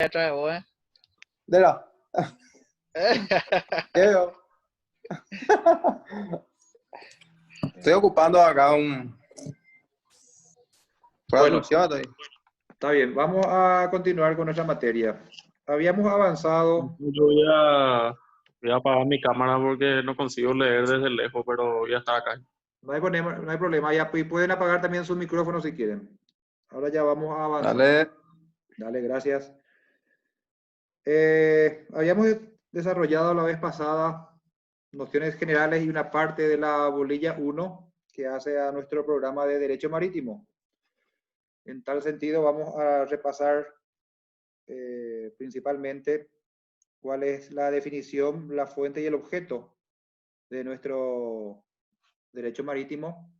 atrás, vos, De la. ¿Qué veo? Estoy ocupando acá un... Bueno, Traducción. está bien, vamos a continuar con nuestra materia. Habíamos avanzado. Yo voy a apagar mi cámara porque no consigo leer desde lejos, pero voy a estar acá. No hay problema, ya pueden apagar también sus micrófonos si quieren. Ahora ya vamos a avanzar. Dale. Dale, gracias. Habíamos desarrollado la vez pasada nociones generales y una parte de la bolilla 1 que hace a nuestro programa de Derecho Marítimo. En tal sentido, vamos a repasar principalmente cuál es la definición, la fuente y el objeto de nuestro derecho marítimo.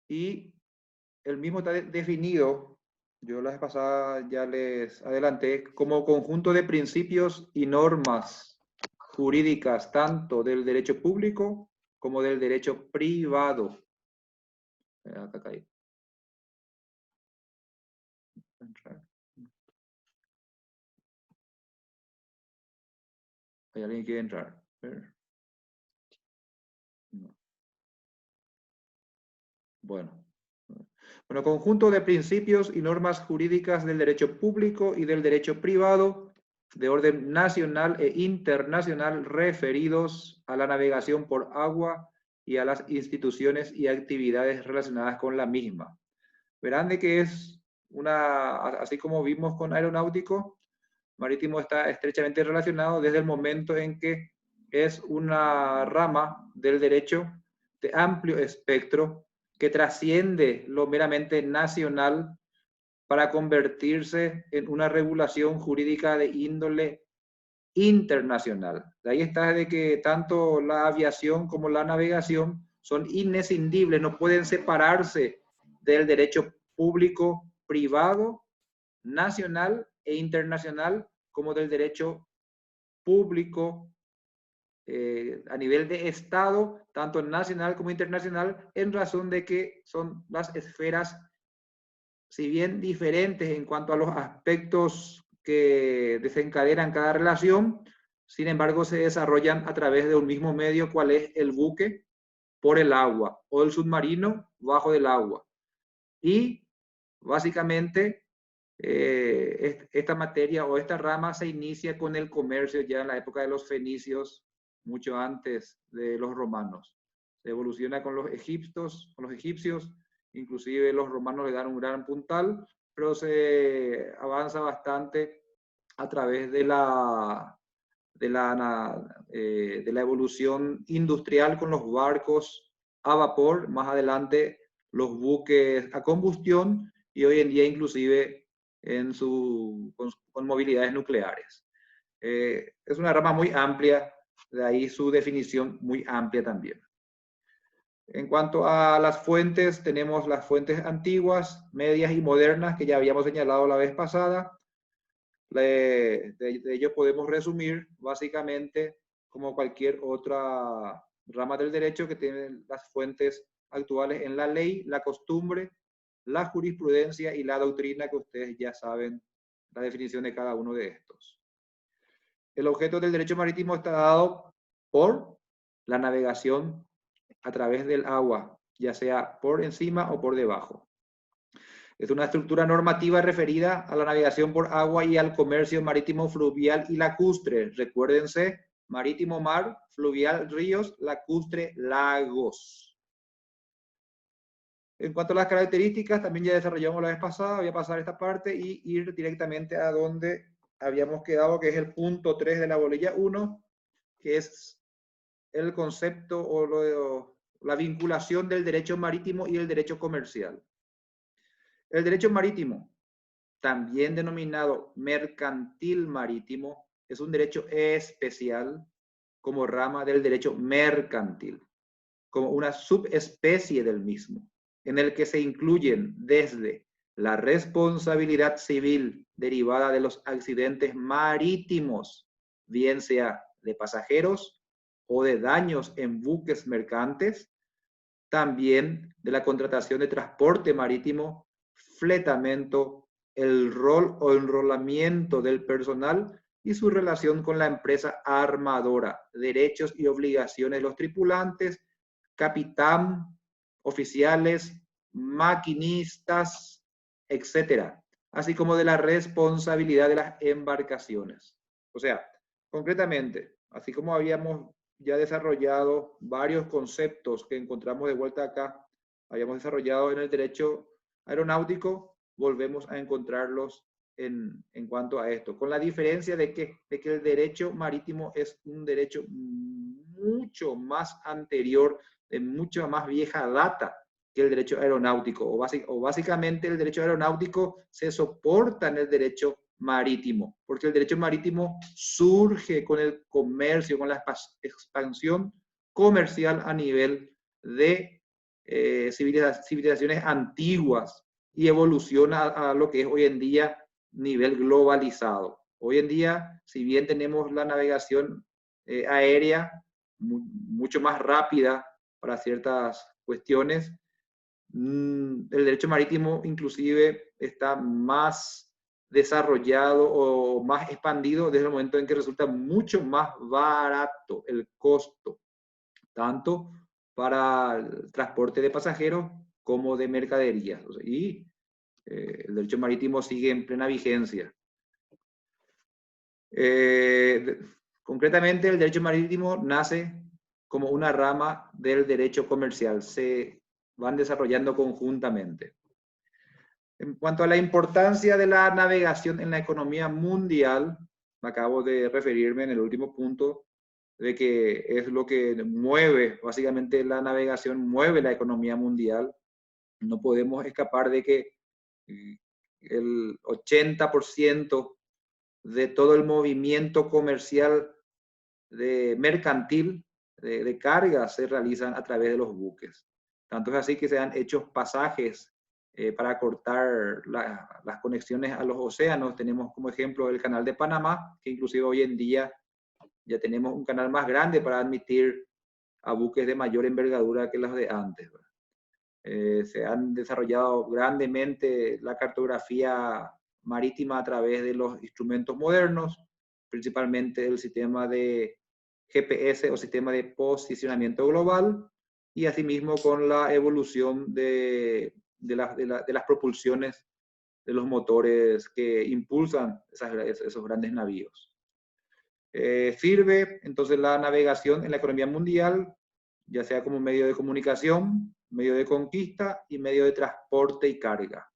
Y el mismo está definido, yo la vez pasada ya les adelanté, como conjunto de principios y normas jurídicas tanto del derecho público como del derecho privado. Acá caí. ¿Hay alguien que quiere entrar? No. Bueno, conjunto de principios y normas jurídicas del derecho público y del derecho privado de orden nacional e internacional referidos a la navegación por agua y a las instituciones y actividades relacionadas con la misma. Verán de que es así como vimos con aeronáutico, marítimo está estrechamente relacionado desde el momento en que es una rama del derecho de amplio espectro que trasciende lo meramente nacional para convertirse en una regulación jurídica de índole internacional. De ahí está de que tanto la aviación como la navegación son inescindibles, no pueden separarse del derecho público, privado, nacional e internacional, como del derecho público a nivel de Estado, tanto nacional como internacional, en razón de que son las esferas, si bien diferentes en cuanto a los aspectos que desencadenan cada relación, sin embargo se desarrollan a través de un mismo medio, cual es el buque por el agua o el submarino bajo el agua. Y básicamente esta materia o esta rama se inicia con el comercio ya en la época de los fenicios, mucho antes de los romanos. Se evoluciona con los egipcios, inclusive los romanos le dan un gran puntal, pero se avanza bastante a través de la evolución industrial con los barcos a vapor, más adelante los buques a combustión y hoy en día inclusive con movilidades nucleares. Es una rama muy amplia, de ahí su definición muy amplia también. En cuanto a las fuentes, tenemos las fuentes antiguas, medias y modernas que ya habíamos señalado la vez pasada. De ello podemos resumir básicamente como cualquier otra rama del derecho que tiene las fuentes actuales en la ley, la costumbre, la jurisprudencia y la doctrina, que ustedes ya saben la definición de cada uno de estos. El objeto del derecho marítimo está dado por la navegación a través del agua, ya sea por encima o por debajo. Es una estructura normativa referida a la navegación por agua y al comercio marítimo, fluvial y lacustre. Recuérdense, marítimo, mar, fluvial, ríos, lacustre, lagos. En cuanto a las características, también ya desarrollamos la vez pasada, voy a pasar esta parte y ir directamente a donde habíamos quedado, que es el punto 3 de la bolilla 1, que es el concepto o la vinculación del derecho marítimo y el derecho comercial. El derecho marítimo, también denominado mercantil marítimo, es un derecho especial como rama del derecho mercantil, como una subespecie del mismo, en el que se incluyen desde la responsabilidad civil derivada de los accidentes marítimos, bien sea de pasajeros o de daños en buques mercantes, también de la contratación de transporte marítimo, fletamento, el rol o enrolamiento del personal y su relación con la empresa armadora, derechos y obligaciones de los tripulantes, capitán, oficiales, maquinistas, etcétera, así como de la responsabilidad de las embarcaciones. O sea, concretamente, así como habíamos ya desarrollado varios conceptos que encontramos de vuelta acá, habíamos desarrollado en el derecho aeronáutico, volvemos a encontrarlos en cuanto a esto, con la diferencia de que el derecho marítimo es un derecho mucho más anterior, de mucha más vieja data que el derecho aeronáutico, o básicamente el derecho aeronáutico se soporta en el derecho marítimo, porque el derecho marítimo surge con el comercio, con la expansión comercial a nivel de civilizaciones antiguas y evoluciona a lo que es hoy en día nivel globalizado. Hoy en día, si bien tenemos la navegación aérea mucho más rápida para ciertas cuestiones, el derecho marítimo inclusive está más desarrollado o más expandido desde el momento en que resulta mucho más barato el costo, tanto para el transporte de pasajeros como de mercaderías. Y el derecho marítimo sigue en plena vigencia. Concretamente, el derecho marítimo nace como una rama del derecho comercial. Se van desarrollando conjuntamente. En cuanto a la importancia de la navegación en la economía mundial, acabo de referirme en el último punto de que es lo que mueve, básicamente la navegación mueve la economía mundial. No podemos escapar de que el 80% de todo el movimiento comercial mercantil de carga se realizan a través de los buques. Tanto es así que se han hecho pasajes para cortar las conexiones a los océanos. Tenemos como ejemplo el canal de Panamá, que inclusive hoy en día ya tenemos un canal más grande para admitir a buques de mayor envergadura que los de antes. Se han desarrollado grandemente la cartografía marítima a través de los instrumentos modernos, principalmente el sistema de GPS o sistema de posicionamiento global, y asimismo con la evolución de las propulsiones de los motores que impulsan esos grandes navíos. Sirve entonces la navegación en la economía mundial, ya sea como medio de comunicación, medio de conquista y medio de transporte y carga.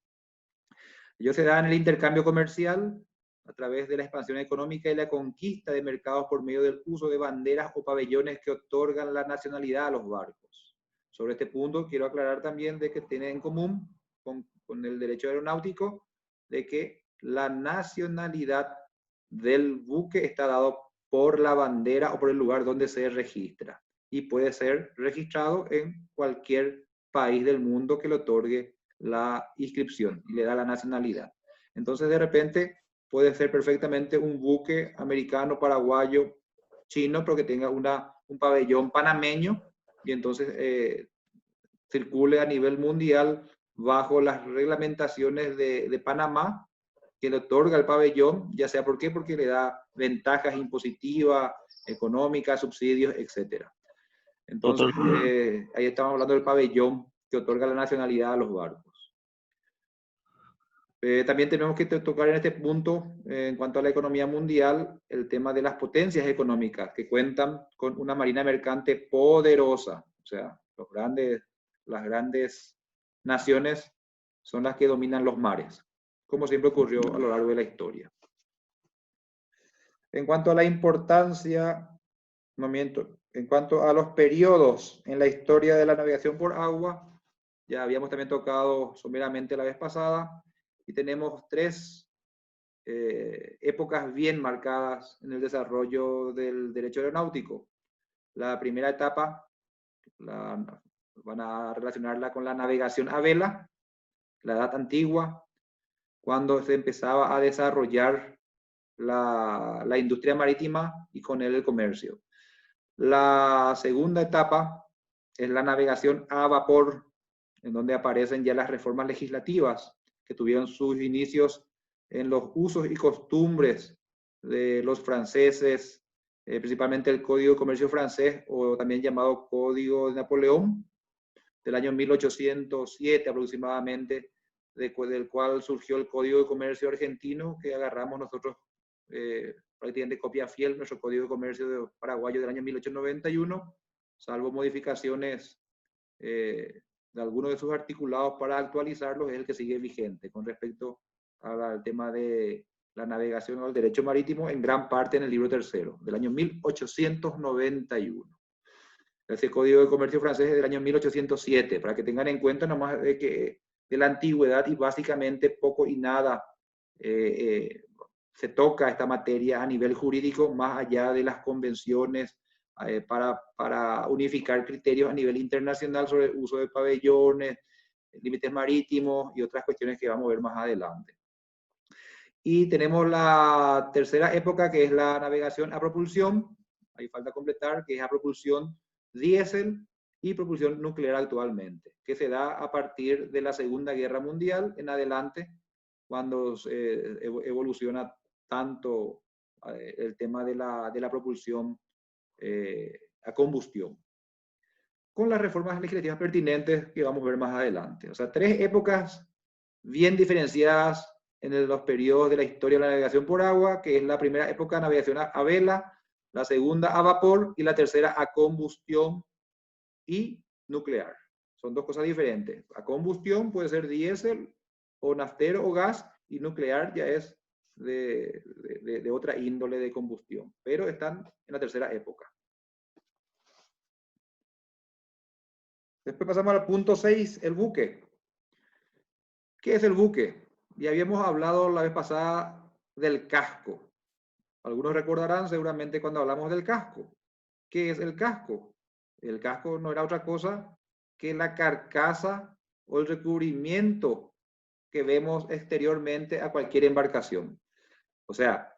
Ello se da en el intercambio comercial a través de la expansión económica y la conquista de mercados por medio del uso de banderas o pabellones que otorgan la nacionalidad a los barcos. Sobre este punto quiero aclarar también de que tiene en común con el derecho aeronáutico de que la nacionalidad del buque está dado por la bandera o por el lugar donde se registra y puede ser registrado en cualquier país del mundo que le otorgue la inscripción y le da la nacionalidad. Entonces, de repente, puede ser perfectamente un buque americano, paraguayo, chino, pero que tenga un pabellón panameño y entonces circule a nivel mundial bajo las reglamentaciones de Panamá, que le otorga el pabellón, ya sea ¿por qué? Porque le da ventajas impositivas, económicas, subsidios, etc. Entonces, ahí estamos hablando del pabellón que otorga la nacionalidad a los barcos. También tenemos que tocar en este punto, en cuanto a la economía mundial, el tema de las potencias económicas que cuentan con una marina mercante poderosa. O sea, las grandes naciones son las que dominan los mares, como siempre ocurrió a lo largo de la historia. En cuanto a la importancia, en cuanto a los periodos en la historia de la navegación por agua, ya habíamos también tocado someramente la vez pasada, y tenemos tres épocas bien marcadas en el desarrollo del derecho aeronáutico. La primera etapa van a relacionarla con la navegación a vela, la edad antigua, cuando se empezaba a desarrollar la industria marítima y con él el comercio. La segunda etapa es la navegación a vapor, en donde aparecen ya las reformas legislativas que tuvieron sus inicios en los usos y costumbres de los franceses, principalmente el Código de Comercio francés, o también llamado Código de Napoleón, del año 1807 aproximadamente, del cual surgió el Código de Comercio argentino, que agarramos nosotros prácticamente copia fiel, nuestro Código de Comercio paraguayo del año 1891, salvo modificaciones de algunos de sus articulados para actualizarlos, es el que sigue vigente con respecto al tema de la navegación o el derecho marítimo, en gran parte en el libro tercero, del año 1891. Ese Código de Comercio francés es del año 1807, para que tengan en cuenta nomás de la antigüedad y básicamente poco y nada se toca esta materia a nivel jurídico, más allá de las convenciones para unificar criterios a nivel internacional sobre el uso de pabellones, límites marítimos y otras cuestiones que vamos a ver más adelante. Y tenemos la tercera época, que es la navegación a propulsión. Ahí falta completar, que es a propulsión diésel y propulsión nuclear actualmente, que se da a partir de la Segunda Guerra Mundial en adelante, cuando evoluciona tanto el tema de la propulsión a combustión, con las reformas legislativas pertinentes que vamos a ver más adelante. O sea, tres épocas bien diferenciadas en los periodos de la historia de la navegación por agua, que es la primera época de navegación a vela, la segunda a vapor y la tercera a combustión y nuclear. Son dos cosas diferentes. A combustión puede ser diésel o naftero o gas, y nuclear ya es de otra índole de combustión, pero están en la tercera época. Después pasamos al punto 6, el buque. ¿Qué es el buque? Ya habíamos hablado la vez pasada del casco. Algunos recordarán seguramente cuando hablamos del casco. ¿Qué es el casco? El casco no era otra cosa que la carcasa o el recubrimiento que vemos exteriormente a cualquier embarcación. O sea,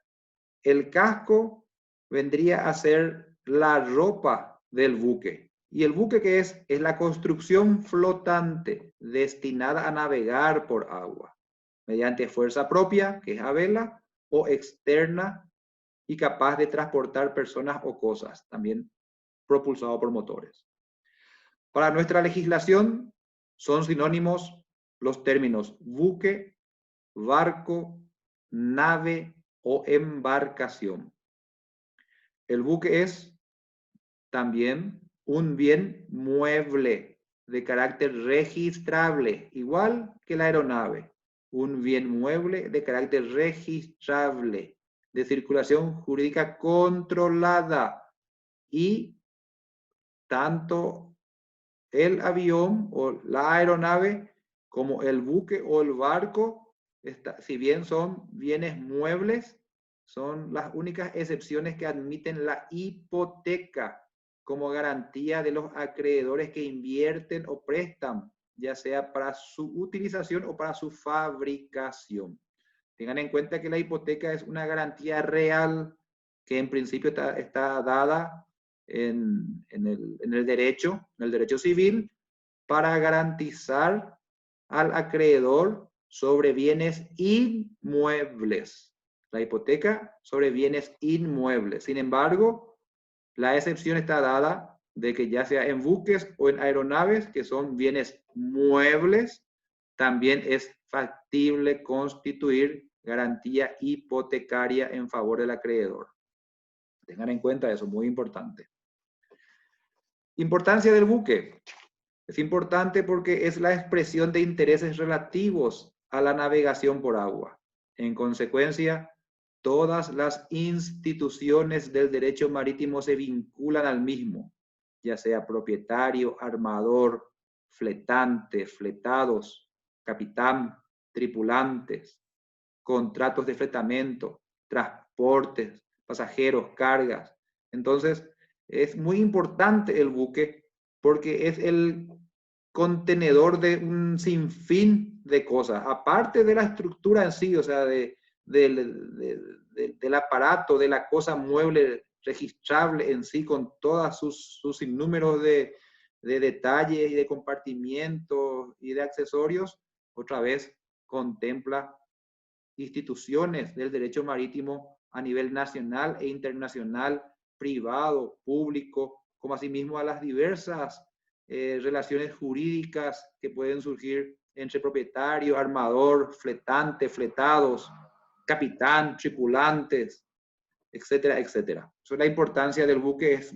el casco vendría a ser la ropa del buque. ¿Y el buque qué es? Es la construcción flotante destinada a navegar por agua, mediante fuerza propia, que es a vela, o externa y capaz de transportar personas o cosas, también propulsado por motores. Para nuestra legislación son sinónimos los términos buque, barco, nave o embarcación. El buque es también un bien mueble de carácter registrable, igual que la aeronave. Un bien mueble de carácter registrable, de circulación jurídica controlada, y tanto el avión o la aeronave como el buque o el barco, si bien son bienes muebles, son las únicas excepciones que admiten la hipoteca como garantía de los acreedores que invierten o prestan, ya sea para su utilización o para su fabricación. Tengan en cuenta que la hipoteca es una garantía real que en principio está dada en el derecho civil, para garantizar al acreedor sobre bienes inmuebles. La hipoteca sobre bienes inmuebles. Sin embargo, la excepción está dada de que ya sea en buques o en aeronaves, que son bienes muebles, también es factible constituir garantía hipotecaria en favor del acreedor. Tengan en cuenta eso, muy importante. Importancia del buque. Es importante porque es la expresión de intereses relativos a la navegación por agua. En consecuencia, todas las instituciones del derecho marítimo se vinculan al mismo, ya sea propietario, armador, fletante, fletados, capitán, tripulantes, contratos de fletamento, transportes, pasajeros, cargas. Entonces, es muy importante el buque porque es el contenedor de un sinfín de cosas, aparte de la estructura en sí, o sea, del aparato, de la cosa mueble registrable en sí, con todos sus sinnúmeros de detalles y de compartimientos y de accesorios. Otra vez, contempla instituciones del derecho marítimo a nivel nacional e internacional, privado, público, como asimismo a las diversas relaciones jurídicas que pueden surgir entre propietario, armador, fletante, fletados, capitán, tripulantes, etcétera, etcétera. Eso, la importancia del buque es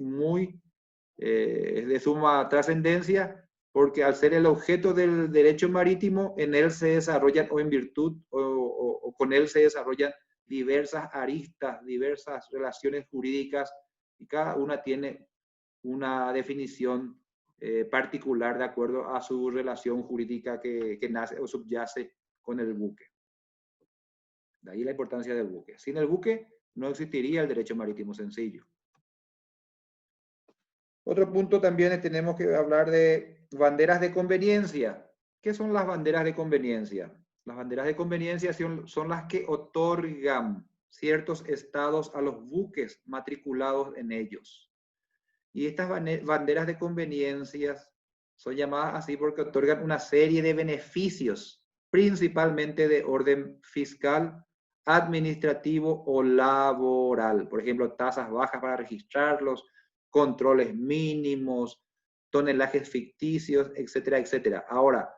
de suma trascendencia, porque al ser el objeto del derecho marítimo, en él se desarrollan, o en virtud, o con él se desarrollan diversas aristas, diversas relaciones jurídicas, y cada una tiene una definición particular de acuerdo a su relación jurídica que nace o subyace con el buque. De ahí la importancia del buque. Sin el buque no existiría el derecho marítimo sencillo. Otro punto también tenemos que hablar de banderas de conveniencia. ¿Qué son las banderas de conveniencia? Las banderas de conveniencia son las que otorgan ciertos estados a los buques matriculados en ellos. Y estas banderas de conveniencias son llamadas así porque otorgan una serie de beneficios, principalmente de orden fiscal, administrativo o laboral. Por ejemplo, tasas bajas para registrarlos, controles mínimos, tonelajes ficticios, etcétera, etcétera. Ahora,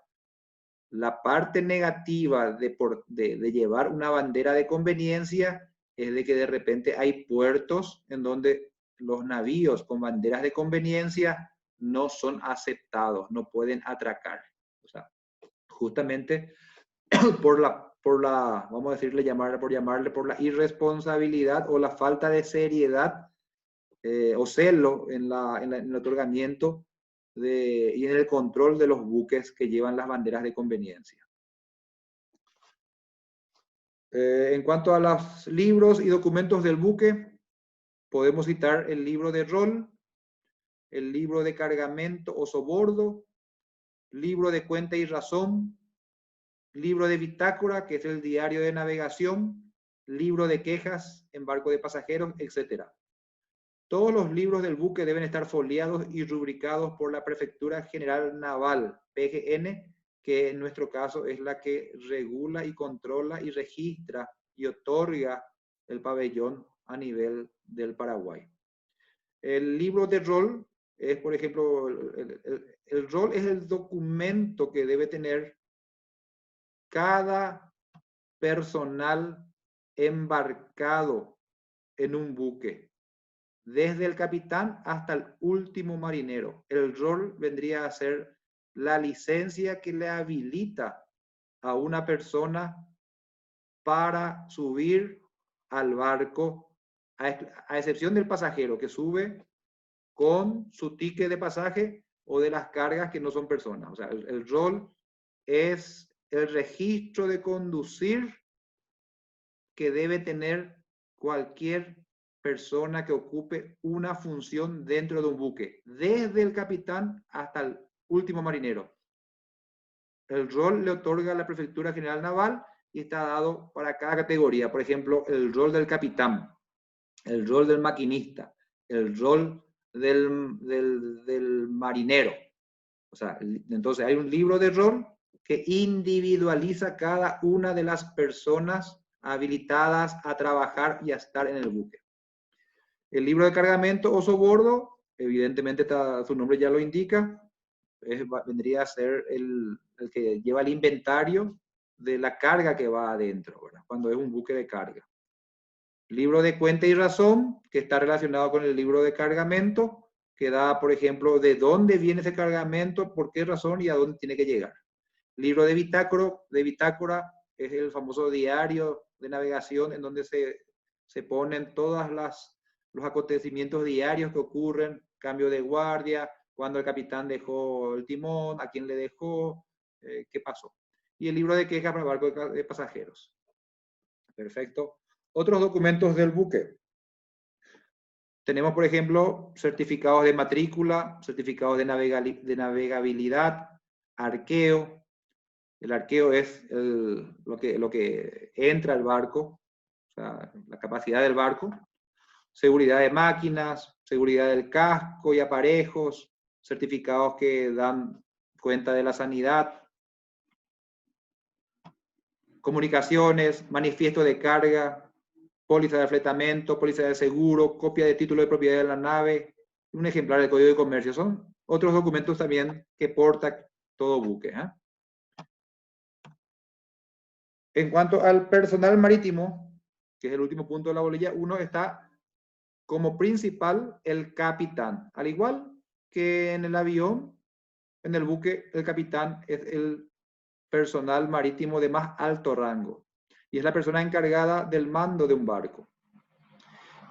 la parte negativa de llevar una bandera de conveniencia es de que de repente hay puertos en donde los navíos con banderas de conveniencia no son aceptados, no pueden atracar. O sea, justamente por la, vamos a decirle, por la irresponsabilidad o la falta de seriedad o celo en el otorgamiento y en el control de los buques que llevan las banderas de conveniencia. En cuanto a los libros y documentos del buque, podemos citar el libro de rol, el libro de cargamento o sobordo, libro de cuenta y razón, libro de bitácora, que es el diario de navegación, libro de quejas en barco de pasajeros, etc. Todos los libros del buque deben estar foliados y rubricados por la Prefectura General Naval, PGN, que en nuestro caso es la que regula y controla y registra y otorga el pabellón a nivel del Paraguay. El libro de rol es, por ejemplo, el rol es el documento que debe tener cada personal embarcado en un buque, desde el capitán hasta el último marinero. El rol vendría a ser la licencia que le habilita a una persona para subir al barco, a excepción del pasajero que sube con su ticket de pasaje o de las cargas que no son personas. O sea, el rol es el registro de conducir que debe tener cualquier persona que ocupe una función dentro de un buque, desde el capitán hasta el último marinero. El rol le otorga la Prefectura General Naval y está dado para cada categoría. Por ejemplo, el rol del capitán, el rol del maquinista, el rol del marinero. O sea, entonces hay un libro de rol que individualiza cada una de las personas habilitadas a trabajar y a estar en el buque. El libro de cargamento o sobordo, evidentemente su nombre ya lo indica, vendría a ser el que lleva el inventario de la carga que va adentro, ¿verdad? Cuando es un buque de carga. Libro de cuenta y razón, que está relacionado con el libro de cargamento, que da, por ejemplo, de dónde viene ese cargamento, por qué razón y a dónde tiene que llegar. Libro de bitácora es el famoso diario de navegación en donde se ponen todos los acontecimientos diarios que ocurren, cambio de guardia, cuando el capitán dejó el timón, a quién le dejó, qué pasó. Y el libro de quejas para el barco de pasajeros. Perfecto. Otros documentos del buque. Tenemos, por ejemplo, certificados de matrícula, certificados de navegabilidad, arqueo. El arqueo es lo que entra al barco, o sea, la capacidad del barco. Seguridad de máquinas, seguridad del casco y aparejos, certificados que dan cuenta de la sanidad. comunicaciones, manifiesto de carga, póliza de fletamento, póliza de seguro, copia de título de propiedad de la nave, un ejemplar del Código de Comercio. Son otros documentos también que porta todo buque. En cuanto al personal marítimo, que es el último punto de la bolilla 1, está como principal el capitán. Al igual que en el avión, en el buque, el capitán es el personal marítimo de más alto rango y es la persona encargada del mando de un barco.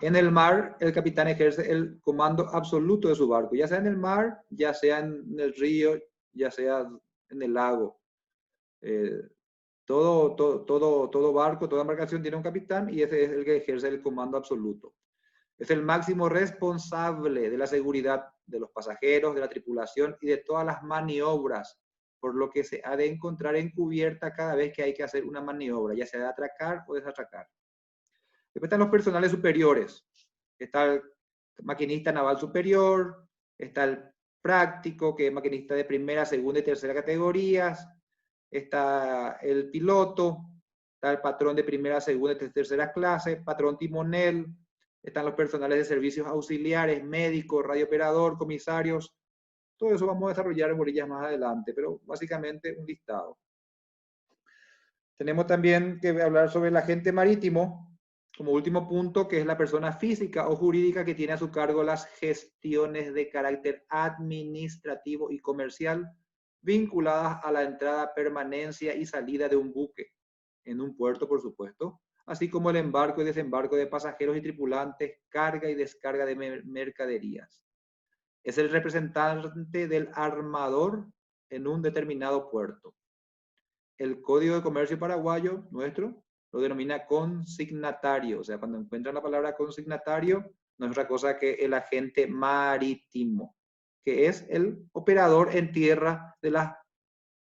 En el mar, el capitán ejerce el comando absoluto de su barco, ya sea en el mar, ya sea en el río, ya sea en el lago. Todo barco, toda embarcación tiene un capitán y ese es el que ejerce el comando absoluto. Es el máximo responsable de la seguridad de los pasajeros, de la tripulación y de todas las maniobras, por lo que se ha de encontrar en cubierta cada vez que hay que hacer una maniobra, ya sea de atracar o desatracar. Después están los personales superiores. Está el maquinista naval superior, está el práctico, que es maquinista de primera, segunda y tercera categorías, está el piloto, está el patrón de primera, segunda y tercera clase, patrón timonel, están los personales de servicios auxiliares, médicos, radiooperador, comisarios. Todo eso vamos a desarrollar en borillas más adelante, pero básicamente un listado. Tenemos también que hablar sobre el agente marítimo, como último punto, que es la persona física o jurídica que tiene a su cargo las gestiones de carácter administrativo y comercial vinculadas a la entrada, permanencia y salida de un buque, en un puerto, por supuesto, así como el embarco y desembarco de pasajeros y tripulantes, carga y descarga de mercaderías. Es el representante del armador en un determinado puerto. El Código de Comercio paraguayo, nuestro, lo denomina consignatario. O sea, cuando encuentran la palabra consignatario, no es otra cosa que el agente marítimo, que es el operador en tierra de las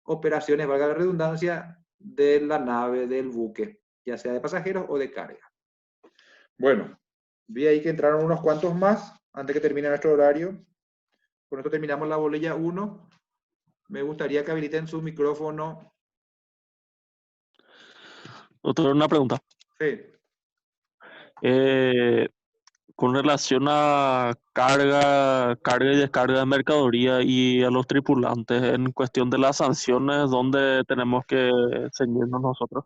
operaciones, valga la redundancia, de la nave, del buque, ya sea de pasajeros o de carga. Bueno, vi ahí que entraron unos cuantos más antes que termine nuestro horario. Con esto terminamos la bolilla 1. Me gustaría que habiliten su micrófono. Doctor, una pregunta. Sí. Con relación a carga y descarga de mercadería y a los tripulantes, en cuestión de las sanciones, ¿dónde tenemos que ceñirnos nosotros?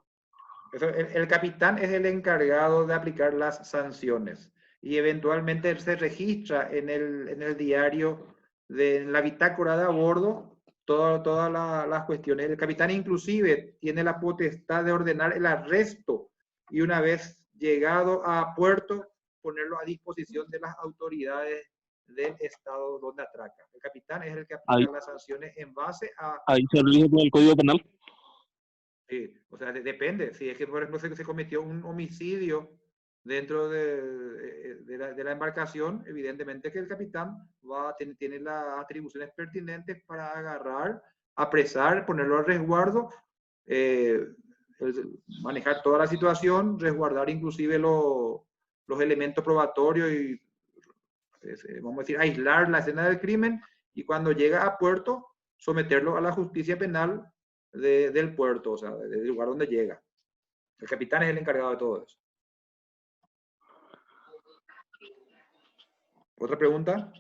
El capitán es el encargado de aplicar las sanciones y eventualmente se registra en el diario, en la bitácora de a bordo, todas las cuestiones. El capitán inclusive tiene la potestad de ordenar el arresto y una vez llegado a puerto, ponerlo a disposición de las autoridades del estado donde atraca. El capitán es el que aplica las sanciones en base a... Ahí se rige con el Código Penal. Sí, o sea, depende. Si es que, por ejemplo, se cometió un homicidio dentro de la embarcación, evidentemente que el capitán tiene las atribuciones pertinentes para agarrar, apresar, ponerlo al resguardo, manejar toda la situación, resguardar inclusive los elementos probatorios y, vamos a decir, aislar la escena del crimen y cuando llega a puerto, someterlo a la justicia penal del puerto, o sea, del lugar donde llega. El capitán es el encargado de todo eso. ¿Otra pregunta?